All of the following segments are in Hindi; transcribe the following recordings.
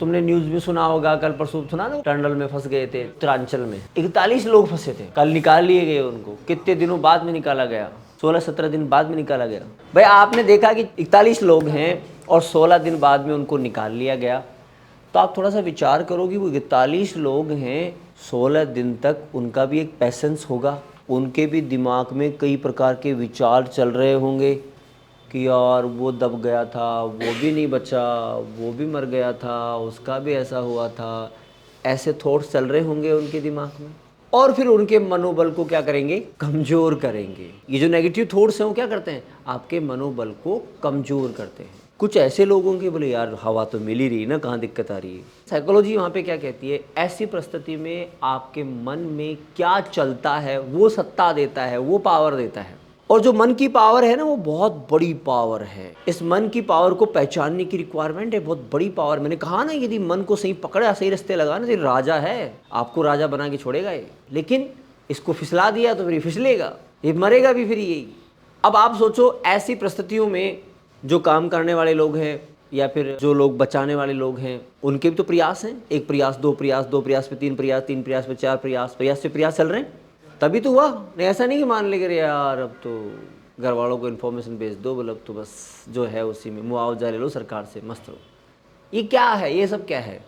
तुमने न्यूज में सुना होगा, कल परसों सुना ना, टनल में फंस गए थे उत्तरांचल में, 41 लोग फंसे थे, कल निकाल लिए गए उनको। कितने दिनों बाद में निकाला गया? 16-17 दिन बाद में निकाला गया। भाई आपने देखा कि 41 लोग हैं और 16 दिन बाद में उनको निकाल लिया गया। तो आप थोड़ा सा विचार करो कि वो 41 लोग हैं, 16 दिन तक उनका भी एक पेशेंस होगा, उनके भी दिमाग में कई प्रकार के विचार चल रहे होंगे कि यार वो दब गया था, वो भी नहीं बचा, वो भी मर गया था, उसका भी ऐसा हुआ था। ऐसे थॉट्स चल रहे होंगे उनके दिमाग में, और फिर उनके मनोबल को क्या करेंगे? कमज़ोर करेंगे। ये जो नेगेटिव थॉट्स हैं वो क्या करते हैं? आपके मनोबल को कमज़ोर करते हैं। कुछ ऐसे लोगों के बोले यार हवा तो मिल ही रही ना, कहाँ दिक्कत आ रही है। साइकोलॉजी वहाँ पे क्या कहती है? ऐसी परिस्थिति में आपके मन में क्या चलता है वो सत्ता देता है, वो पावर देता है। और जो मन की पावर है ना, वो बहुत बड़ी पावर है। इस मन की पावर को पहचानने की रिक्वायरमेंट है, बहुत बड़ी पावर। मैंने कहा ना, यदि मन को सही पकड़ा, सही रास्ते लगा ना, तो राजा है, आपको राजा बना के छोड़ेगा ये। लेकिन इसको फिसला दिया तो फिर ये फिसलेगा, ये मरेगा भी फिर यही। अब आप सोचो, ऐसी परिस्थितियों में जो काम करने वाले लोग हैं या फिर जो लोग बचाने वाले लोग हैं, उनके भी तो प्रयास हैं। एक प्रयास, दो प्रयास, दो प्रयास पे तीन प्रयास, तीन प्रयास पे चार प्रयास, प्रयास से प्रयास चल रहे हैं, तभी तो हुआ। नहीं ऐसा नहीं कि मान ले कर यार अब तो घर वालों को इन्फॉर्मेशन भेज दो, मतलब तो बस जो है उसी में मुआवजा ले लो सरकार से, मस्त रहो। ये क्या है? ये सब क्या है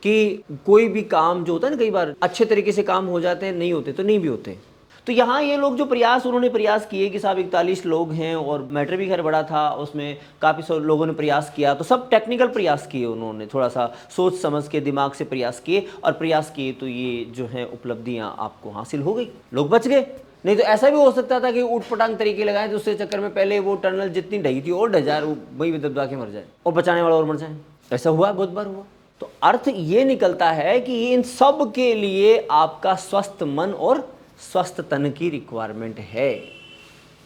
कि कोई भी काम जो होता है ना, कई बार अच्छे तरीके से काम हो जाते हैं, नहीं होते तो नहीं भी होते। तो यहाँ ये लोग जो प्रयास उन्होंने प्रयास किए कि साहब 41 लोग हैं, और मैटर भी खैर बड़ा था, उसमें काफ़ी लोगों ने प्रयास किया, तो सब टेक्निकल प्रयास किए उन्होंने, थोड़ा सा सोच समझ के दिमाग से प्रयास किए, और प्रयास किए तो ये जो है उपलब्धियाँ आपको हासिल हो गई, लोग बच गए। नहीं तो ऐसा भी हो सकता था कि ऊट पटांग तरीके लगाए, तो उसके चक्कर में पहले वो टनल जितनी ढही थी और ढह जाए, वही दबा के मर जाए, और बचाने वाला और मर जाए। ऐसा हुआ, बहुत बार हुआ। तो अर्थ ये निकलता है कि इन सब के लिए आपका स्वस्थ मन और स्वस्थ तन की रिक्वायरमेंट है,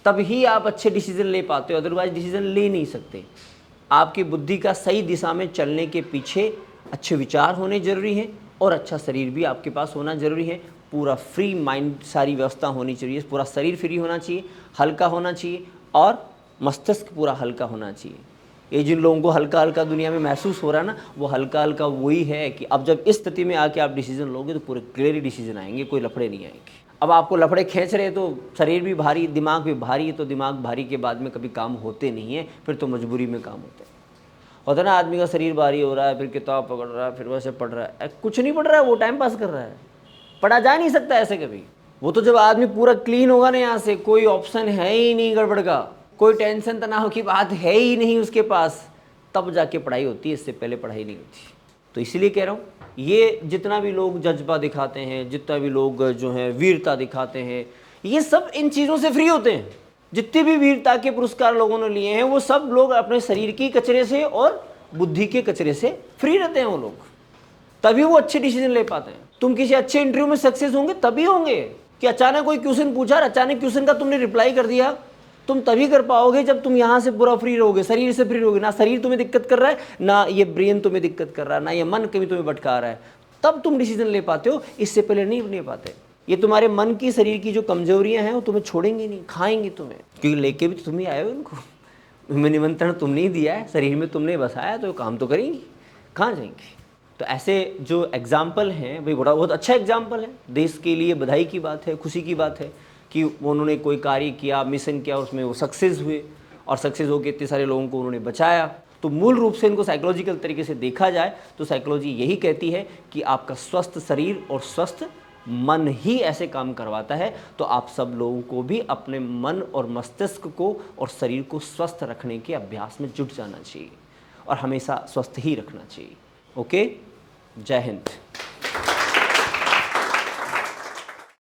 तभी आप अच्छे डिसीजन ले पाते हो, अदरवाइज डिसीजन ले नहीं सकते। आपकी बुद्धि का सही दिशा में चलने के पीछे अच्छे विचार होने जरूरी हैं, और अच्छा शरीर भी आपके पास होना जरूरी है। पूरा फ्री माइंड, सारी व्यवस्था होनी चाहिए, पूरा शरीर फ्री होना चाहिए, हल्का होना चाहिए, और मस्तिष्क पूरा हल्का होना चाहिए। ये जिन लोगों को हल्का हल्का दुनिया में महसूस हो रहा है ना, वो हल्का हल्का वही है कि अब जब इस स्थिति में आके आप डिसीजन लोगे तो पूरे क्लियर डिसीजन आएंगे, कोई लफड़े नहीं आएंगे। अब आपको लफड़े खींच रहे तो शरीर भी भारी, दिमाग भी भारी है, तो दिमाग भारी के बाद में कभी काम होते नहीं है, फिर तो मजबूरी में काम होते हैं। होता ना, आदमी का शरीर भारी हो रहा है, फिर किताब पकड़ रहा है, फिर वैसे पढ़ रहा है, कुछ नहीं पढ़ रहा है, वो टाइम पास कर रहा है, पढ़ा जा नहीं सकता ऐसे कभी। वो तो जब आदमी पूरा क्लीन होगा ना, यहाँ से कोई ऑप्शन है ही नहीं गड़बड़ का, कोई टेंशन तनाव की बात है ही नहीं उसके पास, तब जाके पढ़ाई होती है, इससे पहले पढ़ाई नहीं होती। तो इसलिए कह रहा हूँ, ये जितना भी लोग जज्बा दिखाते हैं, जितना भी लोग जो हैं वीरता दिखाते हैं, ये सब इन चीज़ों से फ्री होते हैं। जितने भी वीरता के पुरस्कार लोगों ने लिए हैं, वो सब लोग अपने शरीर की कचरे से और बुद्धि के कचरे से फ्री रहते हैं वो लोग, तभी वो अच्छे डिसीजन ले पाते हैं। तुम किसी अच्छे इंटरव्यू में सक्सेस होंगे तभी होंगे कि अचानक कोई क्वेश्चन पूछा, अचानक क्वेश्चन का तुमने रिप्लाई कर दिया। तुम तभी कर पाओगे जब तुम यहाँ से पूरा फ्री रहोगे, शरीर से फ्री रहोगे, ना शरीर तुम्हें दिक्कत कर रहा है, ना ये ब्रेन तुम्हें दिक्कत कर रहा है, ना ये मन कभी तुम्हें भटका रहा है, तब तुम डिसीजन ले पाते हो, इससे पहले नहीं पाते। ये तुम्हारे मन की, शरीर की जो कमजोरियां हैं वो तुम्हें छोड़ेंगे नहीं, खाएंगे तुम्हें, क्योंकि लेके भी तो तुम ही आए हो इनको, निमंत्रण तुमने ही दिया है, शरीर में तुमने बसाया, तो काम तो करेंगी, कहाँ जाएंगे। तो ऐसे जो एग्जाम्पल हैं भाई, बड़ा बहुत अच्छा एग्जाम्पल है, देश के लिए बधाई की बात है, खुशी की बात है कि उन्होंने कोई कार्य किया, मिशन किया, उसमें वो सक्सेस हुए, और सक्सेस होकर इतने सारे लोगों को उन्होंने बचाया। तो मूल रूप से इनको साइकोलॉजिकल तरीके से देखा जाए तो साइकोलॉजी यही कहती है कि आपका स्वस्थ शरीर और स्वस्थ मन ही ऐसे काम करवाता है। तो आप सब लोगों को भी अपने मन और मस्तिष्क को और शरीर को स्वस्थ रखने के अभ्यास में जुट जाना चाहिए, और हमेशा स्वस्थ ही रखना चाहिए। ओके, जय हिंद।